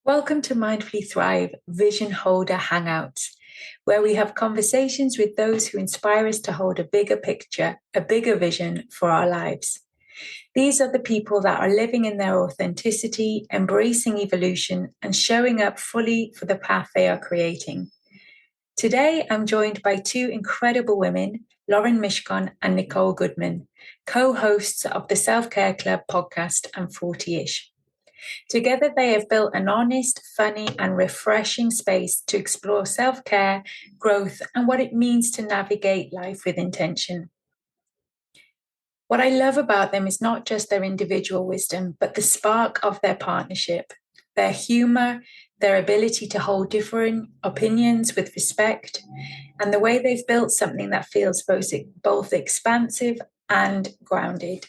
Welcome to Mindfully Thrive Vision Holder Hangouts, where we have conversations with those who inspire us to hold a bigger picture, a bigger vision for our lives. These are the people that are living in their authenticity, embracing evolution, and showing up fully for the path they are creating. Today, I'm joined by two incredible women, Lauren Mishcon and Nicole Goodman, co-hosts of the Self-Care Club podcast and 40ish. Together, they have built an honest, funny, and refreshing space to explore self-care, growth, and what it means to navigate life with intention. What I love about them is not just their individual wisdom, but the spark of their partnership, their humor, their ability to hold different opinions with respect, and the way they've built something that feels both expansive and grounded.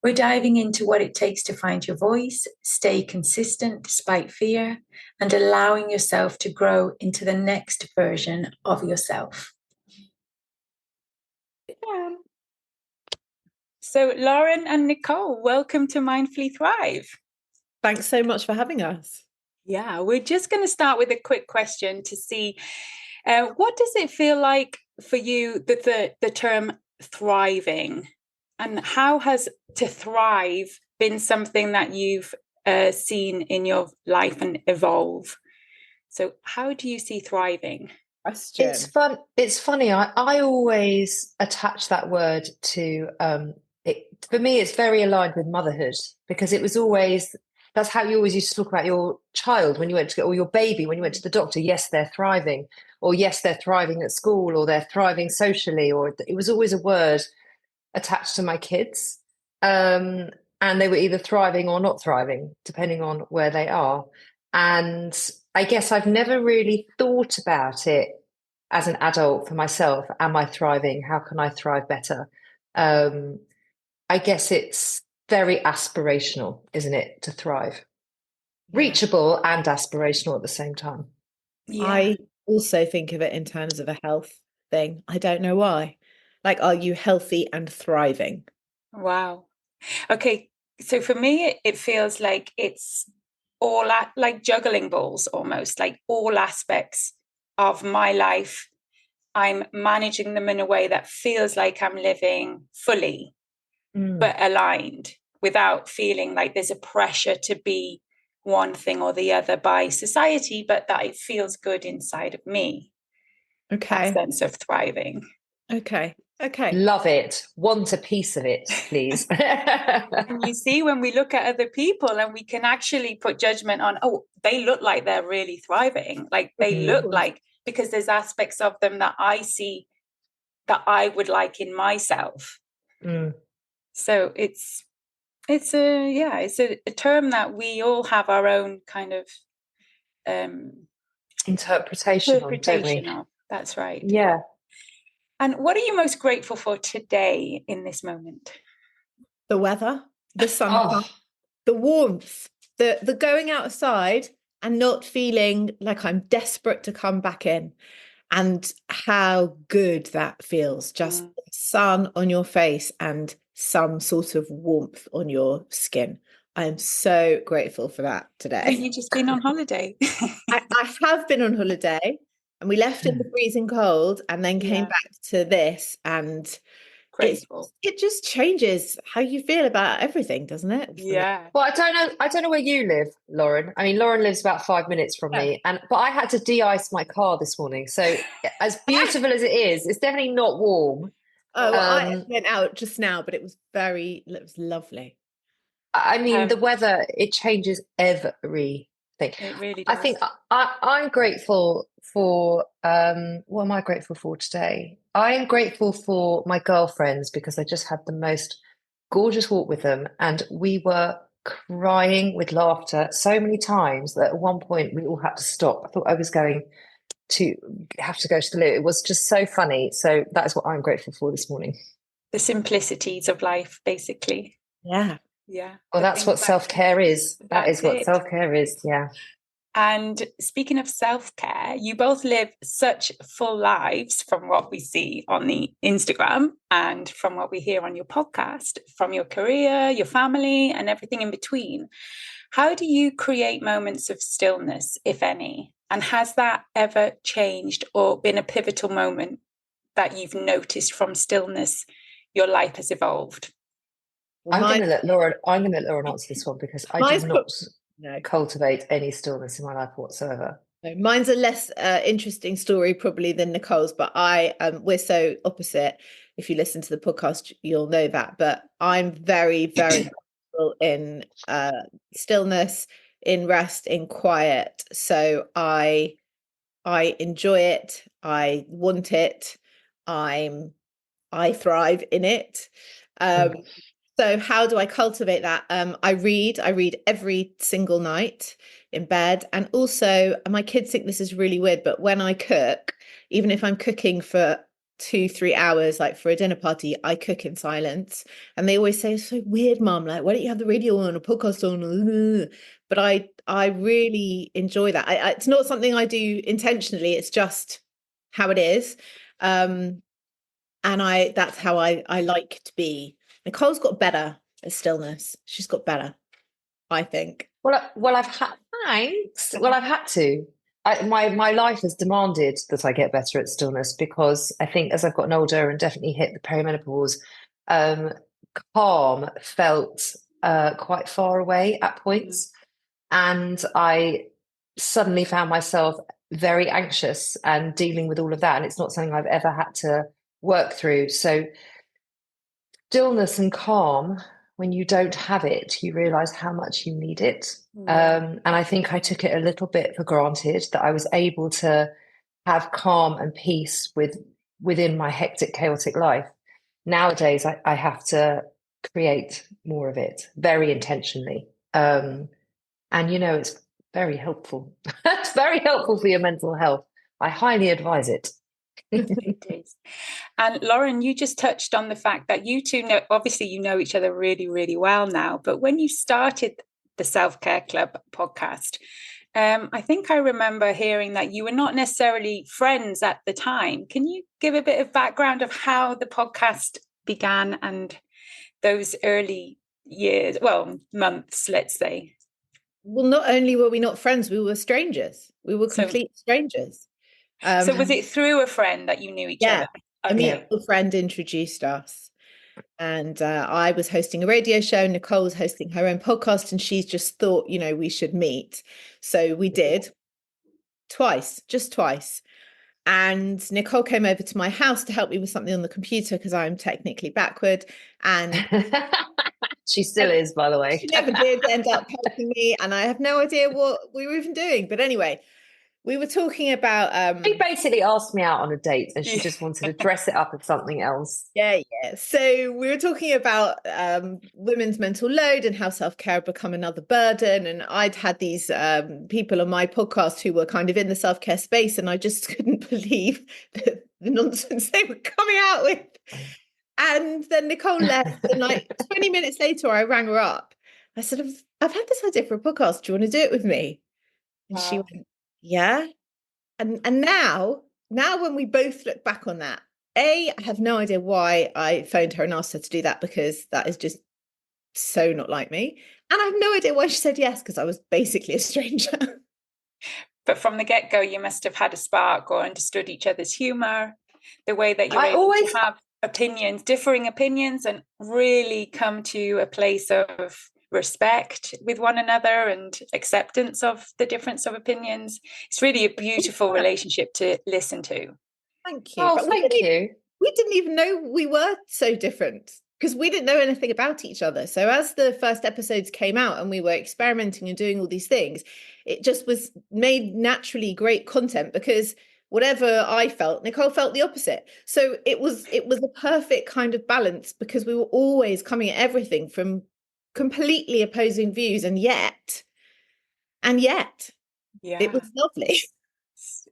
We're diving into what it takes to find your voice, stay consistent despite fear, and allowing yourself to grow into the next version of yourself. Yeah. So, Lauren and Nicole, welcome to Mindfully Thrive. Thanks so much for having us. Yeah, we're just going to start with a quick question to see what does it feel like for you, the term thriving? And how has to thrive been something that you've seen in your life and evolve? So how do you see thriving? Question. It's funny. I always attach that word to it. For me, it's very aligned with motherhood because it was always, that's how you always used to talk about your child when you went to, or your baby when you went to the doctor. Yes, they're thriving, or yes, they're thriving at school, or they're thriving socially, or it was always a word attached to my kids. And they were either thriving or not thriving, depending on where they are. And I guess I've never really thought about it as an adult for myself. Am I thriving? How can I thrive better? I guess it's very aspirational, isn't it, to thrive? Yeah. Reachable and aspirational at the same time. Yeah. I also think of it in terms of a health thing. I don't know why. Like, are you healthy and thriving? Wow. Okay. So for me, it feels like it's all like juggling balls almost, like all aspects of my life. I'm managing them in a way that feels like I'm living fully, but aligned without feeling like there's a pressure to be one thing or the other by society, but that it feels good inside of me. Okay. That sense of thriving. Okay. Love it. Want a piece of it, please. And you see, when we look at other people and we can actually put judgment on, oh, they look like they're really thriving. Like they look like, because there's aspects of them that I see that I would like in myself. So it's a term that we all have our own kind of interpretation of. That's right. Yeah. And what are you most grateful for today in this moment? The weather, the sun, the warmth, the going outside and not feeling like I'm desperate to come back in, and how good that feels. Just the sun on your face and some sort of warmth on your skin. I am so grateful for that today. Have you just been on holiday? I have been on holiday, and we left in the freezing cold and then came back to this, and grateful. It just changes how you feel about everything, doesn't it? Yeah. Well, I don't know where you live, Lauren. I mean, Lauren lives about 5 minutes from me, but I had to de-ice my car this morning. So as beautiful as it is, it's definitely not warm. Oh, I went out just now, but it was lovely. I mean, the weather, it changes everything. It really does. I think I'm grateful for, what am I grateful for today? I am grateful for my girlfriends because I just had the most gorgeous walk with them, and we were crying with laughter so many times that at one point we all had to stop. I thought I was going to have to go to the loo. It was just so funny. So that is what I'm grateful for this morning. The simplicities of life, basically. Yeah. Yeah. Well, that's what self-care is. That is what self-care is. Yeah. And speaking of self-care, you both live such full lives from what we see on the Instagram and from what we hear on your podcast, from your career, your family, and everything in between. How do you create moments of stillness, if any? And has that ever changed or been a pivotal moment that you've noticed from stillness your life has evolved? I'm going to let Lauren answer this one, because I do not cultivate any stillness in my life whatsoever. No, mine's a less interesting story probably than Nicole's, but we're so opposite. If you listen to the podcast, you'll know that. But I'm very, very comfortable in stillness, in rest, in quiet. So I enjoy it. I want it. I thrive in it. So how do I cultivate that? I read every single night in bed. And also, my kids think this is really weird, but when I cook, even if I'm cooking for 2-3 hours, like for a dinner party, I cook in silence. And they always say, it's so weird, Mum, like, why don't you have the radio on, a podcast on? But I really enjoy that. It's not something I do intentionally. It's just how it is. And that's how I like to be. Nicole's got better at stillness. She's got better, I think. Well, I've had thanks. Well, I've had to. My life has demanded that I get better at stillness, because I think as I've gotten older and definitely hit the perimenopause, calm felt quite far away at points, and I suddenly found myself very anxious and dealing with all of that, and it's not something I've ever had to work through. So stillness and calm, when you don't have it, you realize how much you need it. And I think I took it a little bit for granted that I was able to have calm and peace within my hectic, chaotic life. Nowadays, I have to create more of it very intentionally. And, it's very helpful. It's very helpful for your mental health. I highly advise it. It is. And Lauren, you just touched on the fact that you two know, obviously you know each other really, really well now, but when you started the Self-Care Club podcast, I think I remember hearing that you were not necessarily friends at the time. Can you give a bit of background of how the podcast began and those early years, well, months, let's say? Well, not only were we not friends, we were strangers. We were complete strangers. So was it through a friend that you knew each other? Okay. A mutual friend introduced us. And I was hosting a radio show. Nicole was hosting her own podcast, and she just thought, we should meet. So we did just twice. And Nicole came over to my house to help me with something on the computer, because I'm technically backward. And she still is, by the way. She never did end up helping me, and I have no idea what we were even doing. But anyway, we were talking about she basically asked me out on a date, and she just wanted to dress it up as something else. Yeah. So we were talking about women's mental load and how self-care had become another burden. And I'd had these people on my podcast who were kind of in the self-care space, and I just couldn't believe the nonsense they were coming out with. And then Nicole left, and like 20 minutes later, I rang her up. I said, I've had this idea for a podcast. Do you want to do it with me? And she went, yeah. And now when we both look back on that, I have no idea why I phoned her and asked her to do that, because that is just so not like me. And I have no idea why she said yes, because I was basically a stranger. But from the get-go, you must have had a spark or understood each other's humor, the way that you always have differing opinions, and really come to a place of respect with one another and acceptance of the difference of opinions. It's really a beautiful relationship to listen to. Thank you. Oh, thank you. We didn't even know we were so different, because we didn't know anything about each other. So as the first episodes came out and we were experimenting and doing all these things, it just was made naturally great content, because whatever I felt, Nicole felt the opposite. So it was a perfect kind of balance, because we were always coming at everything from completely opposing views, and yet it was lovely.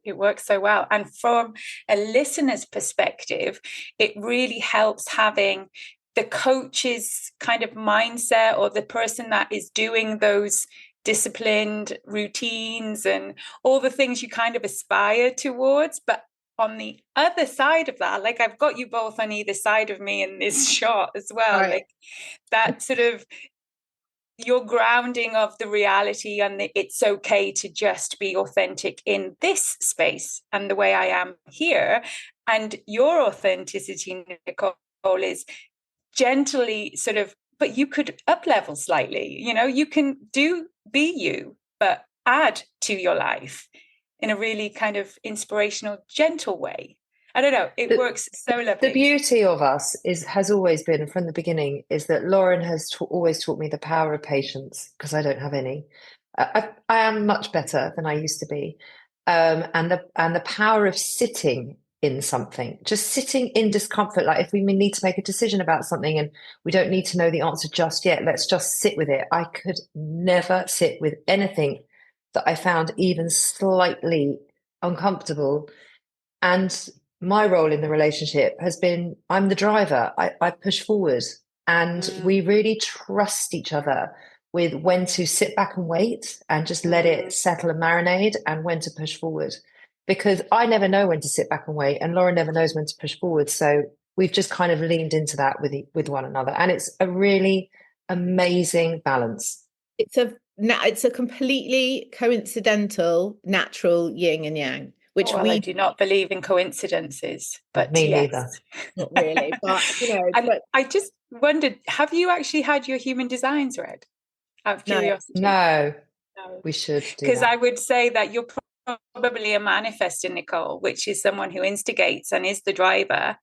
It works so well. And from a listener's perspective, it really helps having the coach's kind of mindset, or the person that is doing those disciplined routines and all the things you kind of aspire towards. But on the other side of that, like I've got you both on either side of me in this shot as well, Right. like that sort of your grounding of the reality and it's okay to just be authentic in this space and the way I am here. And your authenticity, Nicole, is gently sort of, but you could up level slightly, you know, you can be you, but add to your life in a really kind of inspirational, gentle way. I don't know, it works so lovely. The beauty of us has always been from the beginning is that Lauren has always taught me the power of patience, because I don't have any. I am much better than I used to be. And the power of sitting in something, just sitting in discomfort. Like if we need to make a decision about something and we don't need to know the answer just yet, let's just sit with it. I could never sit with anything that I found even slightly uncomfortable. And my role in the relationship has been, I'm the driver. I push forward, and we really trust each other with when to sit back and wait and just let it settle and marinate, and when to push forward. Because I never know when to sit back and wait, and Laura never knows when to push forward. So we've just kind of leaned into that with one another, and it's a really amazing balance. It's a completely coincidental, natural yin and yang. Which I do not believe in coincidences, but me yes. neither. Not really, but you know. But I just wondered, have you actually had your human designs read? Out of curiosity. No. We should do because I would say that you're probably a manifestor, Nicole, which is someone who instigates and is the driver.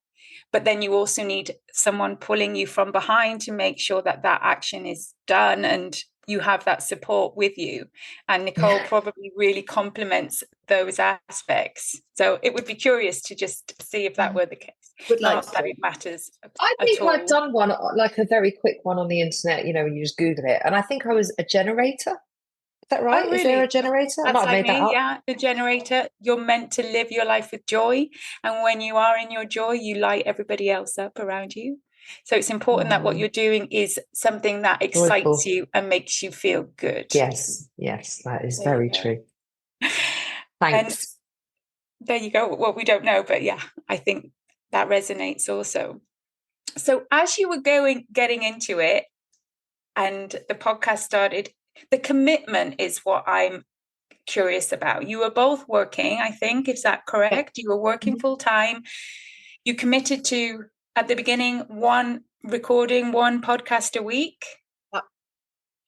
But then you also need someone pulling you from behind to make sure that action is done and you have that support with you. And Nicole probably really complements those aspects. So it would be curious to just see if that were the case. Not that it matters. I think I've done one, like a very quick one on the internet, you know, when you just Google it. And I think I was a generator. Is that right? Oh, really? Is there a generator? That's like me, yeah, the generator. You're meant to live your life with joy. And when you are in your joy, you light everybody else up around you. So it's important that what you're doing is something that excites you and makes you feel good. Yes, that is very true. Thanks. And there you go. Well, we don't know, but yeah, I think that resonates also. So as you were getting into it and the podcast started, the commitment is what I'm curious about. You were both working, I think, is that correct? You were working full time. You committed to, at the beginning, one podcast a week.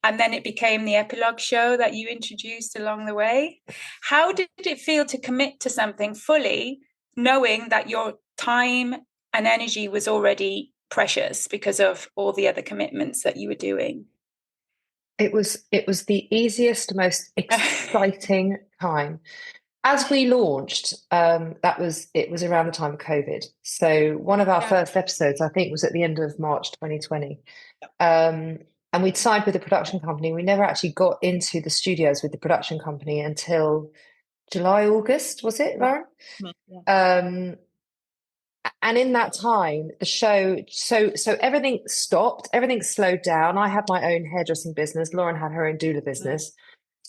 And then it became the epilogue show that you introduced along the way. How did it feel to commit to something fully, knowing that your time and energy was already precious because of all the other commitments that you were doing? It was the easiest, most exciting time. As we launched, it was around the time of COVID. So one of our first episodes, I think, was at the end of March 2020. And we'd signed with a production company. We never actually got into the studios with the production company until July, August, was it, Lauren? Yeah. And in that time, the show, so everything stopped, everything slowed down. I had my own hairdressing business. Lauren had her own doula business.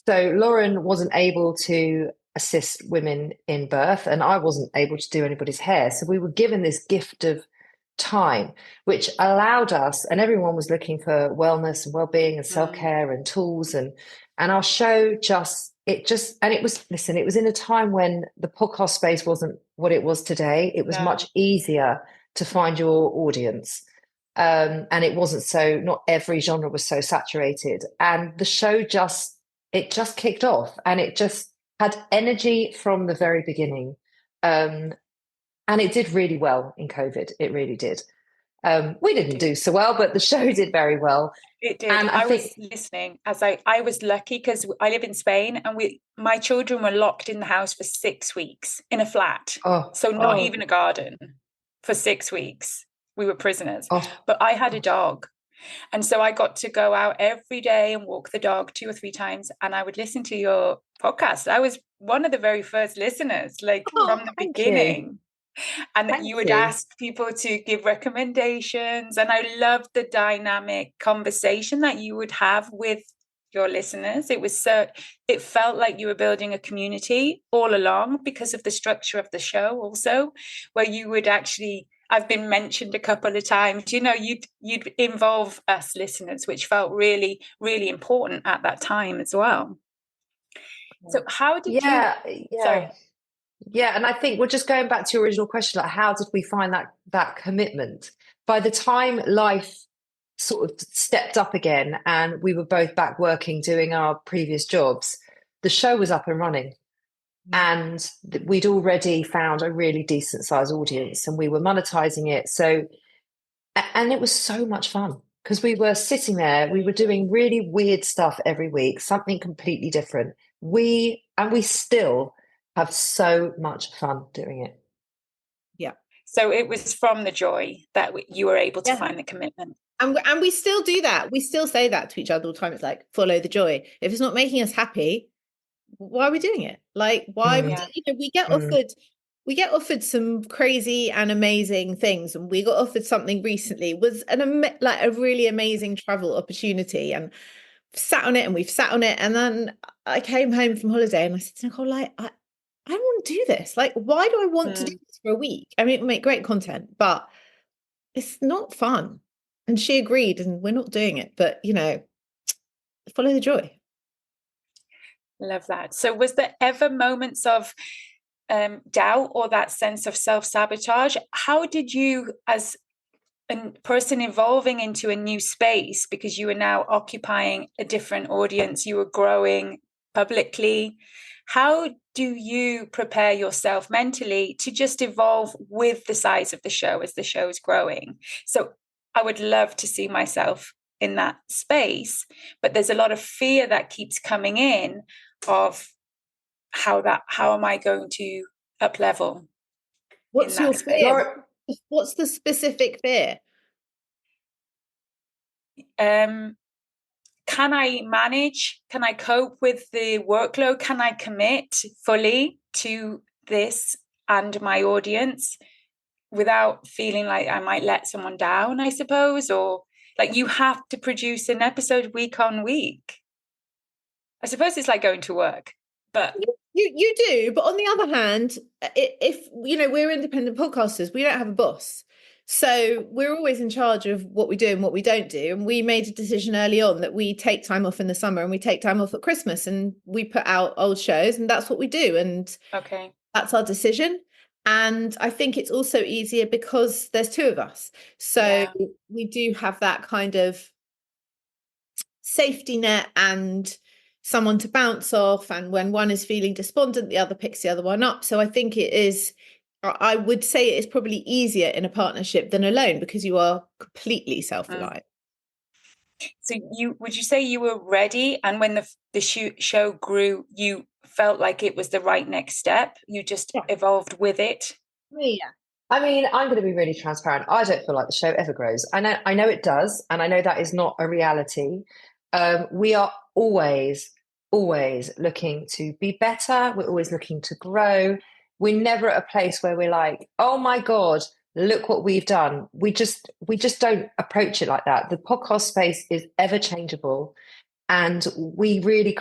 So Lauren wasn't able to assist women in birth, and I wasn't able to do anybody's hair. So we were given this gift of time, which allowed us, and everyone was looking for wellness and well-being and self-care and tools, and our show it was in a time when the podcast space wasn't what it was today. It was much easier to find your audience, and it wasn't not every genre was so saturated, and the show just kicked off, and it just had energy from the very beginning. And it did really well in COVID. It really did. We didn't do so well, but the show did very well. It did. And I was listening as I was lucky because I live in Spain, and my children were locked in the house for 6 weeks in a flat. So not even a garden for 6 weeks. We were prisoners. But I had a dog. And so I got to go out every day and walk the dog 2 or 3 times. And I would listen to your podcast. I was one of the very first listeners, from the beginning. And you would ask people to give recommendations. And I loved the dynamic conversation that you would have with your listeners. It felt like you were building a community all along because of the structure of the show also, where you would actually, I've been mentioned a couple of times, you'd involve us listeners, which felt really, really important at that time as well. So how did you... Sorry. Yeah, and I think we're just going back to your original question, like how did we find that commitment? By the time life sort of stepped up again and we were both back working, doing our previous jobs, the show was up and running. And we'd already found a really decent sized audience and we were monetizing it. So, and it was so much fun because we were sitting there, we were doing really weird stuff every week, something completely different. We still have so much fun doing it. Yeah. So it was from the joy that you were able to find the commitment. And we still do that. We still say that to each other all the time. It's like, follow the joy. If it's not making us happy, why are we doing it? Like, why we get offered some crazy and amazing things, and we got offered something recently. It was a really amazing travel opportunity, and we've sat on it. And then I came home from holiday and I said to Nicole, like, I don't want to do this. Like, why do I want to do this for a week? I mean, it'll make great content, but it's not fun. And she agreed, and we're not doing it, but follow the joy. Love that. So was there ever moments of doubt or that sense of self-sabotage? How did you, as a person evolving into a new space, because you were now occupying a different audience, you were growing publicly, how do you prepare yourself mentally to just evolve with the size of the show as the show is growing? So I would love to see myself in that space, but there's a lot of fear that keeps coming in of how am I going to up level? What's your fear? What's the specific fear? Can I manage? Can I cope with the workload? Can I commit fully to this and my audience without feeling like I might let someone down, I suppose? Or like you have to produce an episode week on week. I suppose it's like going to work, but you do. But on the other hand, if we're independent podcasters, we don't have a boss, so we're always in charge of what we do and what we don't do. And we made a decision early on that we take time off in the summer and we take time off at Christmas, and we put out old shows, and that's what we do. And that's our decision. And I think it's also easier because there's two of us, so we do have that kind of safety net and someone to bounce off, and when one is feeling despondent, the other picks the other one up. So I think I would say it is probably easier in a partnership than alone because you are completely self-reliant. So would you say you were ready, and when the show grew, you felt like it was the right next step? You just evolved with it? Yeah. I mean, I'm going to be really transparent. I don't feel like the show ever grows. I know it does, and I know that is not a reality. We are always looking to be better. We're always looking to grow. We're never at a place where we're like, oh my God, look what we've done. We just don't approach it like that. The podcast space is ever changeable, and we really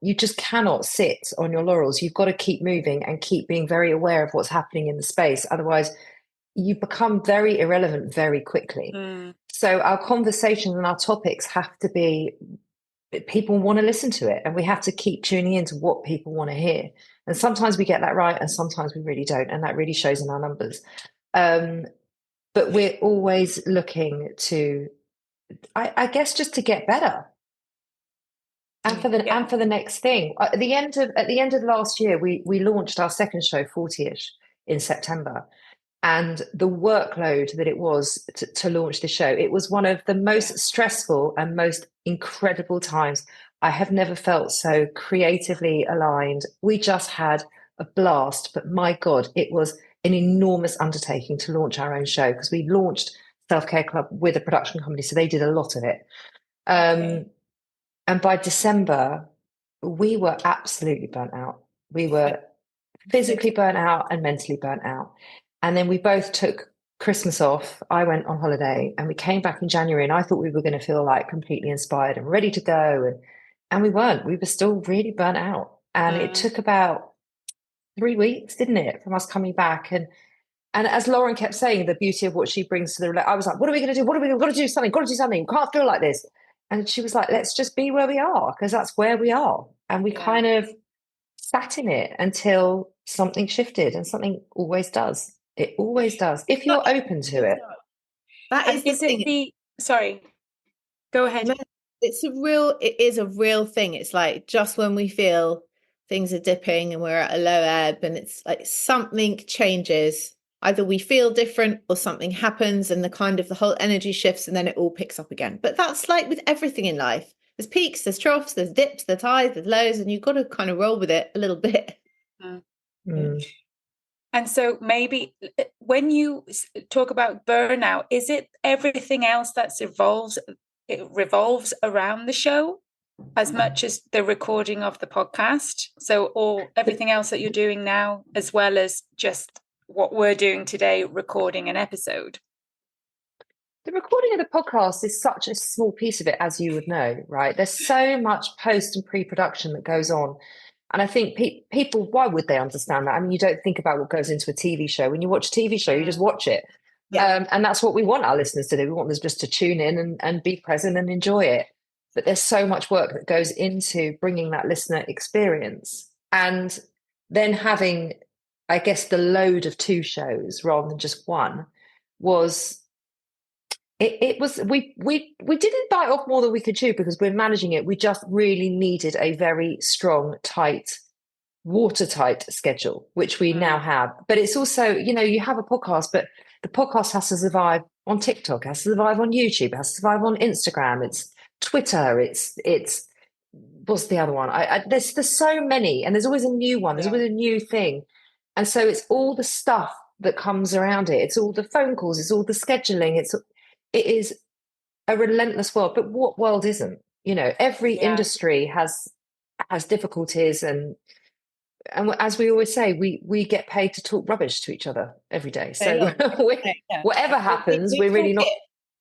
you just cannot sit on your laurels. You've got to keep moving and keep being very aware of what's happening in the space. Otherwise, you become very irrelevant very quickly. So our conversations and our topics have to be, people want to listen to it, and we have to keep tuning into what people want to hear. And sometimes we get that right, and sometimes we really don't, and that really shows in our numbers. But we're always looking to, I guess, just to get better, and for the next thing. At the end of last year, we launched our second show, 40ish, in September. And the workload that it was to launch the show, it was one of the most stressful and most incredible times. I have never felt so creatively aligned. We just had a blast, but my God, it was an enormous undertaking to launch our own show, because we launched Self-Care Club with a production company, so they did a lot of it. And by December, we were absolutely burnt out. We were physically burnt out and mentally burnt out. And then we both took Christmas off. I went on holiday, and we came back in January, and I thought we were going to feel like completely inspired and ready to go. And we were still really burnt out. And it took about 3 weeks, didn't it, from us coming back. And as Lauren kept saying, the beauty of what she brings to the, I was like, what are we going to do? What are we going to do? Something, got to do something. We can't feel like this. And she was like, let's just be where we are, because that's where we are. And we kind of sat in it until something shifted, and something always does. It always does. If you're open to it. That is the thing. Sorry, go ahead. It is a real thing. It's like just when we feel things are dipping and we're at a low ebb, and it's like something changes. Either we feel different or something happens and the whole energy shifts, and then it all picks up again. But that's like with everything in life. There's peaks, there's troughs, there's dips, there's highs, there's lows, and you've got to kind of roll with it a little bit. And so maybe when you talk about burnout, is it everything else that revolves around the show as much as the recording of the podcast? So, or everything else that you're doing now, as well as just what we're doing today, recording an episode? The recording of the podcast is such a small piece of it, as you would know, right? There's so much post and pre-production that goes on. And I think people, why would they understand that? I mean, you don't think about what goes into a TV show. When you watch a TV show, you just watch it. Yeah. And that's what we want our listeners to do. We want them just to tune in and be present and enjoy it. But there's so much work that goes into bringing that listener experience. And then having, I guess, the load of 2 shows rather than just one was... It was we didn't bite off more than we could chew because we're managing it. We just really needed a very strong, tight, watertight schedule, which we now have. But it's also, you have a podcast, but the podcast has to survive on TikTok, has to survive on YouTube, has to survive on Instagram, it's Twitter, it's what's the other one? There's so many, and there's always a new one, there's always a new thing. And so it's all the stuff that comes around it. It's all the phone calls, it's all the scheduling, it is a relentless world, but what world isn't? Every industry has difficulties, and as we always say, we get paid to talk rubbish to each other every day. So whatever happens, we're really not.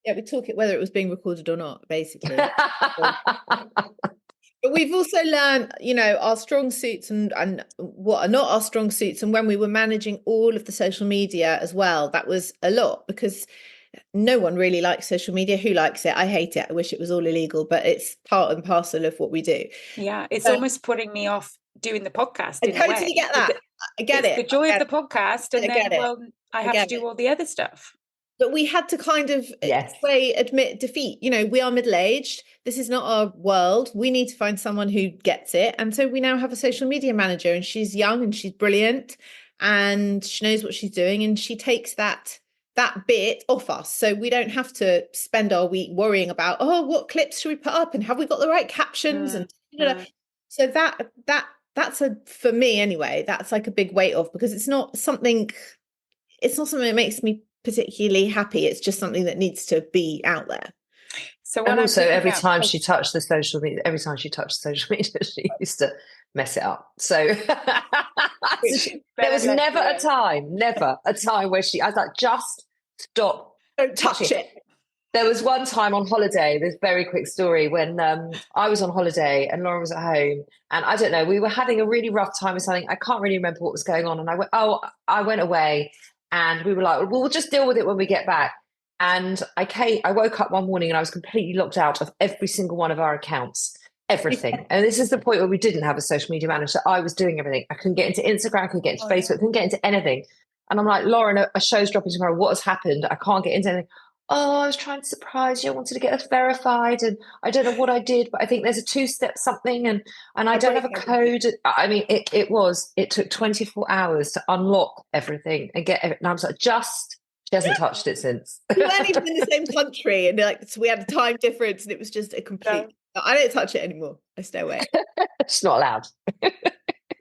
We talk it whether it was being recorded or not, basically. But we've also learned, our strong suits and what are not our strong suits. And when we were managing all of the social media as well, that was a lot because no one really likes social media. Who likes it? I hate it. I wish it was all illegal, but it's part and parcel of what we do. Yeah, it's almost putting me off doing the podcast. I totally get that. I get it. The joy of the podcast, and then I have to do all the other stuff. But we had to kind of admit defeat. We are middle-aged. This is not our world. We need to find someone who gets it. And so we now have a social media manager, and she's young and she's brilliant and she knows what she's doing, and she takes that bit off us, so we don't have to spend our week worrying about what clips should we put up and have we got the right captions and so that's for me anyway, that's like a big weight off, because it's not something that makes me particularly happy. It's just something that needs to be out there. So and also every time she touched the social media, she used to mess it up. So there was never a time where I was like, just stop. Don't touch it. There was one time on holiday, this very quick story, when I was on holiday and Lauren was at home, and I don't know, we were having a really rough time with something. I can't really remember what was going on. And I went away, and we were like, well, we'll just deal with it when we get back. And I woke up one morning and I was completely locked out of every single one of our accounts, everything. And this is the point where we didn't have a social media manager. I was doing everything. I couldn't get into Instagram, I couldn't get into Facebook, couldn't get into anything. And I'm like, Lauren, a show's dropping tomorrow. What has happened? I can't get into anything. Oh, I was trying to surprise you. I wanted to get us verified, and I don't know what I did, but I think there's a 2-step something, and I don't have a code. I mean, it took 24 hours to unlock everything and get it. And I was like, she hasn't touched it since. We weren't even in the same country, and so we had a time difference, and it was just a complete. I don't touch it anymore. I stay away. It's not allowed.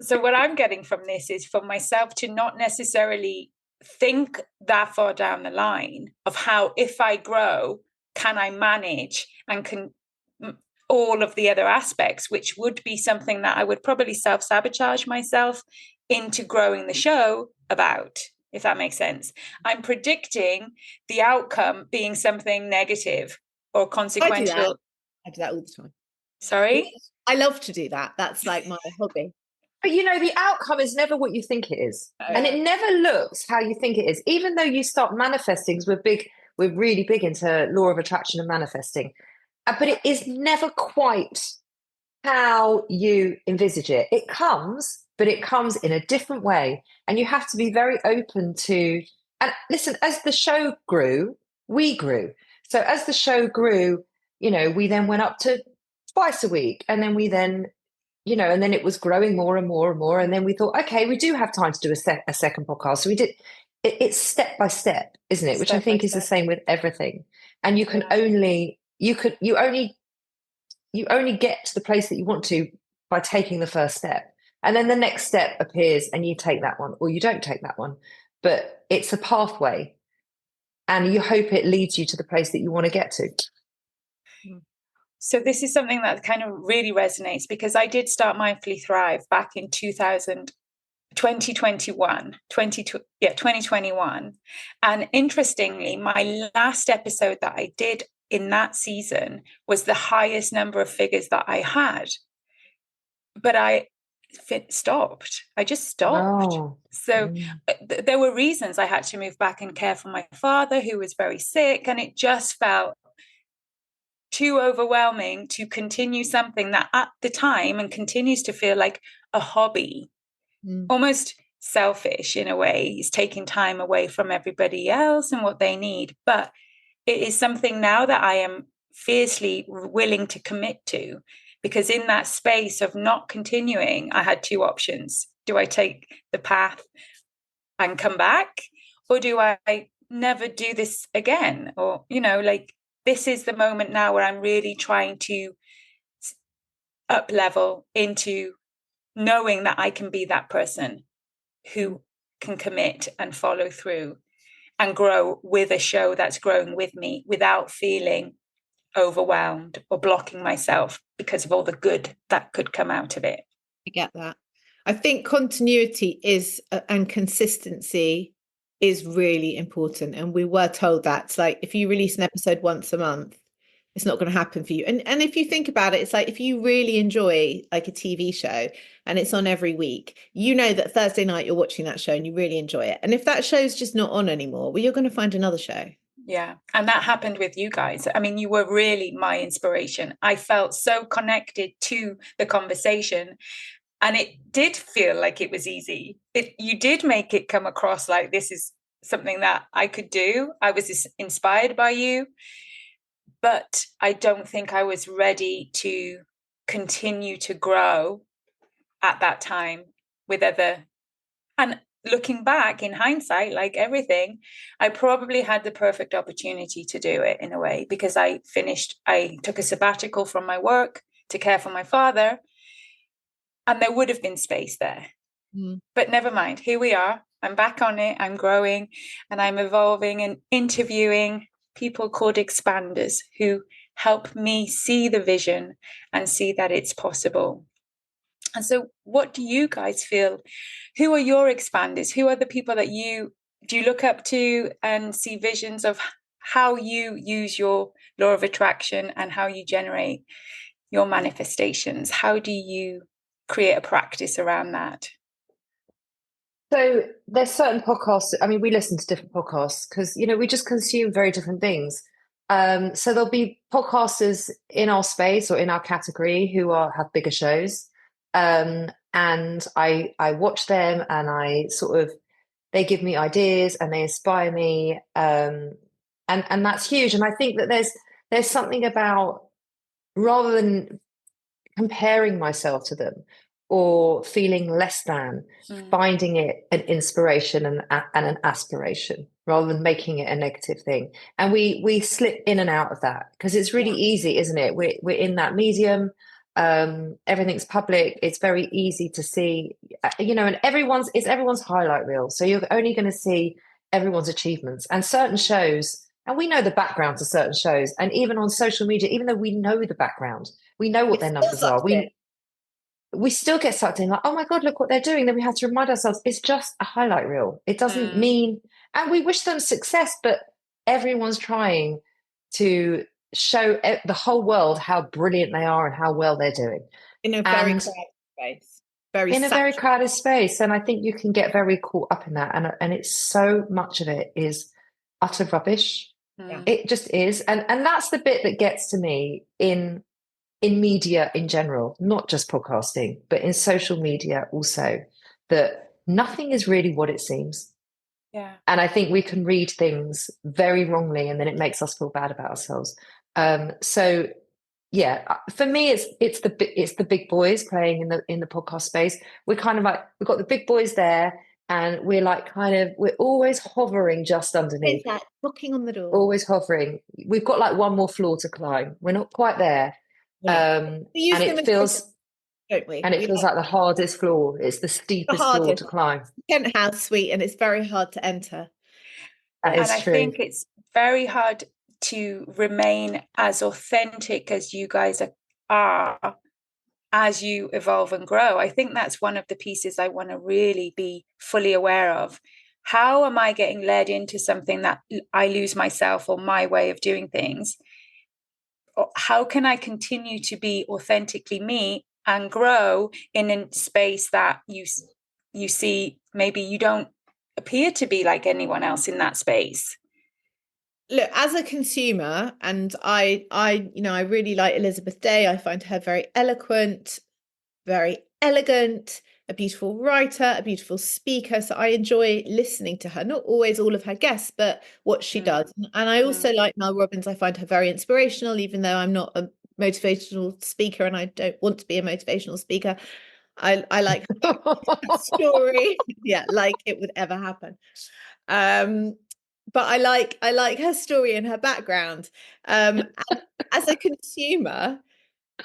So what I'm getting from this is for myself to not necessarily think that far down the line of how, if I grow, can I manage and can all of the other aspects, which would be something that I would probably self-sabotage myself into growing the show about, if that makes sense. I'm predicting the outcome being something negative or consequential. I do that all the time. Sorry? I love to do that. That's like my hobby. But the outcome is never what you think it is. Yeah. And it never looks how you think it is. Even though you start manifesting, because we're really big into law of attraction and manifesting. But it is never quite how you envisage it. It comes, but it comes in a different way. And you have to be very open to, and listen, as the show grew, we grew. So as the show grew, we then went up to twice a week. And then and then it was growing more and more and more. And then we thought, okay, we do have time to do a second podcast. So we did, it's step by step, isn't it? Which I think is the same with everything. And you can only you only get to the place that you want to by taking the first step. And then the next step appears and you take that one, or you don't take that one. But it's a pathway, and you hope it leads you to the place that you want to get to. So this is something that kind of really resonates, because I did start Mindfully Thrive back in 2021. And interestingly, my last episode that I did in that season was the highest number of figures that I had. But I stopped. I just stopped. Oh. So there were reasons I had to move back and care for my father, who was very sick, and it just felt too overwhelming to continue something that at the time, and continues to feel like a hobby, almost selfish in a way. It's taking time away from everybody else and what they need. But it is something now that I am fiercely willing to commit to, because in that space of not continuing, I had two options. Do I take the path and come back, or do I never do this again? Or, this is the moment now where I'm really trying to up level into knowing that I can be that person who can commit and follow through and grow with a show that's growing with me without feeling overwhelmed or blocking myself because of all the good that could come out of it. I get that. I think continuity and consistency is really important. And we were told that it's like, if you release an episode once a month, it's not going to happen for you. And if you think about it, it's like, if you really enjoy like a TV show and it's on every week, that Thursday night you're watching that show and you really enjoy it. And if that show's just not on anymore, well, you're going to find another show. Yeah. And that happened with you guys. I mean, you were really my inspiration. I felt so connected to the conversation, and it did feel like it was easy. You did make it come across like this is something that I could do. I was inspired by you, but I don't think I was ready to continue to grow at that time with other. And looking back in hindsight, like everything, I probably had the perfect opportunity to do it in a way, because I took a sabbatical from my work to care for my father, and there would have been space there. But never mind, here we are. I'm back on it. I'm growing and I'm evolving and interviewing people called expanders who help me see the vision and see that it's possible. And so what do you guys feel? Who are your expanders? Who are the people that you look up to and see visions of how you use your law of attraction and how you generate your manifestations? How do you create a practice around that? So there's certain podcasts. I mean, we listen to different podcasts because, we just consume very different things. So there'll be podcasters in our space or in our category who have bigger shows. And I watch them, and they give me ideas and they inspire me. And that's huge. And I think that there's something about, rather than comparing myself to them or feeling less than, finding it an inspiration and an aspiration, rather than making it a negative thing. And we slip in and out of that because it's really easy, isn't it? We're in that medium. Everything's public. It's very easy to see, and it's everyone's highlight reel. So you're only going to see everyone's achievements and certain shows. And we know the background to certain shows. And even on social media, even though we know the background, we know what their numbers are. We still get sucked in, like, oh my God, look what they're doing. Then we have to remind ourselves, it's just a highlight reel. It doesn't mean, and we wish them success, but everyone's trying to show the whole world how brilliant they are and how well they're doing. In a very crowded space. Very crowded space. And I think you can get very caught up in that. And it's so much of it is utter rubbish. Yeah. It just is. And that's the bit that gets to me in media in general, not just podcasting, but in social media also, that nothing is really what it seems. Yeah. And I think we can read things very wrongly, and then it makes us feel bad about ourselves. So yeah, for me, it's the big boys playing in the podcast space. We're kind of like, we've got the big boys there, and we're like we're always hovering just underneath. Is that knocking on the door? Always hovering. We've got like one more floor to climb. We're not quite there. Yeah. And it feels, don't we? And it feels like the hardest floor. It's the steepest floor to climb. Penthouse suite, and it's very hard to enter. That is true. I think it's very hard to remain as authentic as you guys are as you evolve and grow. I think that's one of the pieces I want to really be fully aware of. How am I getting led into something that I lose myself or my way of doing things? How can I continue to be authentically me and grow in a space that you see maybe you don't appear to be like anyone else in that space? Look, as a consumer, and I really like Elizabeth Day. I find her very eloquent, very elegant, a beautiful writer, a beautiful speaker. So I enjoy listening to her, not always all of her guests, but what she does. And I also like Mel Robbins. I find her very inspirational, even though I'm not a motivational speaker and I don't want to be a motivational speaker. I like her story. Yeah, like it would ever happen. But I like her story and her background. And as a consumer,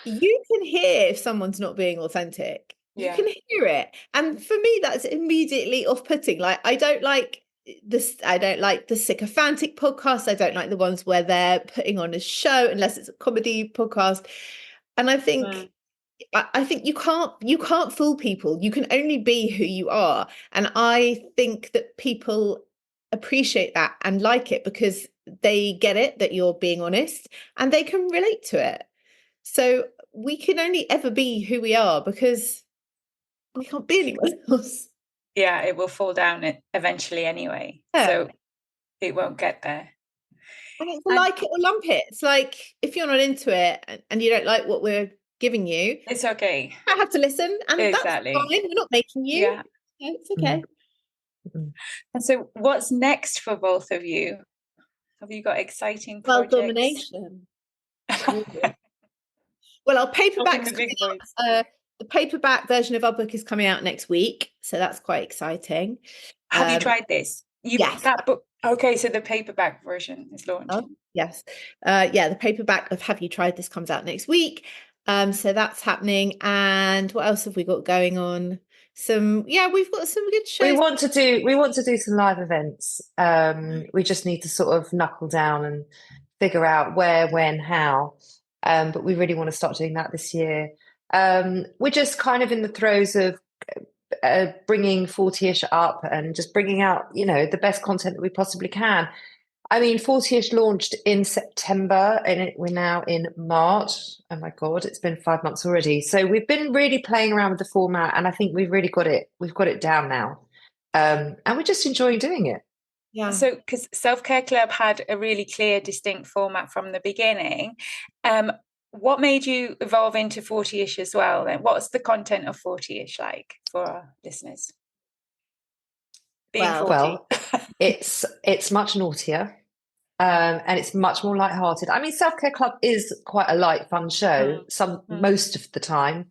you can hear if someone's not being authentic. You can hear it. And for me, that's immediately off-putting. Like, I don't like the sycophantic podcasts. I don't like the ones where they're putting on a show unless it's a comedy podcast. And I think you can't fool people. You can only be who you are. And I think that people appreciate that and like it because they get it that you're being honest and they can relate to it. So we can only ever be who we are because we can't be anyone else. Yeah, it will fall down eventually anyway. Yeah. So it won't get there. And it's like it or lump it. It's like if you're not into it and you don't like what we're giving you, it's okay. I have to listen, and exactly. That's fine. We're not making you. Yeah, it's okay. Mm-hmm. And so, what's next for both of you? Have you got exciting projects? Well, domination. Well, our paperback's coming out. The paperback version of our book is coming out next week, so that's quite exciting. Have you tried this? Yes. That book. Okay, so the paperback version is launched. Oh, yes. The paperback of Have You Tried This comes out next week. So that's happening. And what else have we got going on? We've got some good shows. We want to do some live events. We just need to sort of knuckle down and figure out where, when, how. But we really want to start doing that this year. We're just kind of in the throes of bringing 40ish up and just bringing out, the best content that we possibly can. I mean, 40ish launched in September and we're now in March. Oh my God, it's been 5 months already. So we've been really playing around with the format and I think we've really got it. We've got it down now. And we're just enjoying doing it. Yeah. So, because Self-Care Club had a really clear, distinct format from the beginning. What made you evolve into 40ish as well? Then, what's the content of 40ish like for our listeners? Well, it's much naughtier, and it's much more lighthearted. I mean, Self-Care Club is quite a light, fun show most of the time,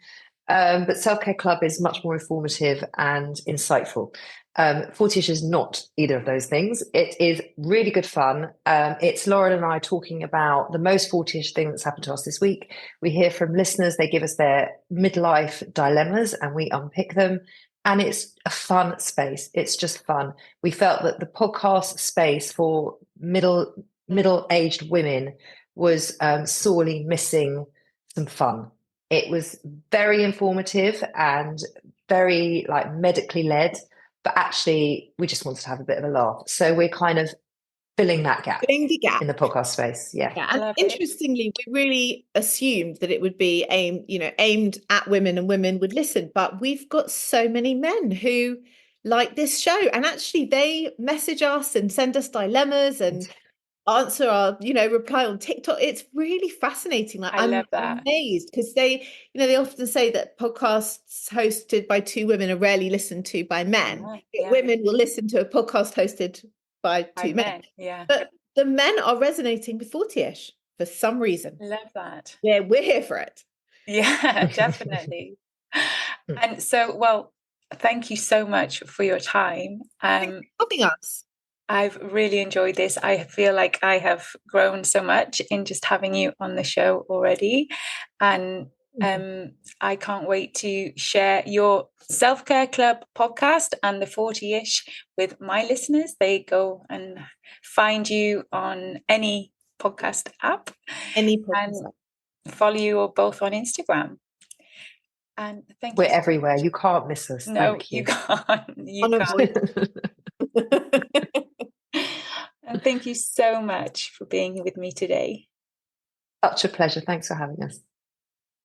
but Self-Care Club is much more informative and insightful. 40ish is not either of those things. It is really good fun. It's Lauren and I talking about the most 40ish thing that's happened to us this week. We hear from listeners, they give us their midlife dilemmas and we unpick them. And it's a fun space. It's just fun. We felt that the podcast space for middle-aged women was sorely missing some fun. It was very informative and very medically led. But actually, we just wanted to have a bit of a laugh. So we're kind of filling that gap Filling the gap in the podcast space. Yeah. And interestingly, we really assumed that it would be aimed at women and women would listen, but we've got so many men who like this show, and actually they message us and send us dilemmas and answer our reply on TikTok. It's really fascinating. Like, I'm amazed because they often say that podcasts hosted by two women are rarely listened to by men. Women will listen to a podcast hosted by two men. But the men are resonating with 40ish for some reason. Love that. Yeah, we're here for it. Yeah, definitely. And so, well, thank you so much for your time. Thanks for helping us. I've really enjoyed this. I feel like I have grown so much in just having you on the show already. And I can't wait to share your Self-Care Club podcast and the 40ish with my listeners. They go and find you on any podcast app. And follow you or both on Instagram. And thank you. We're everywhere. You can't miss us. No, thank you. You can't. You can't. And thank you so much for being here with me today. Such a pleasure. Thanks for having us.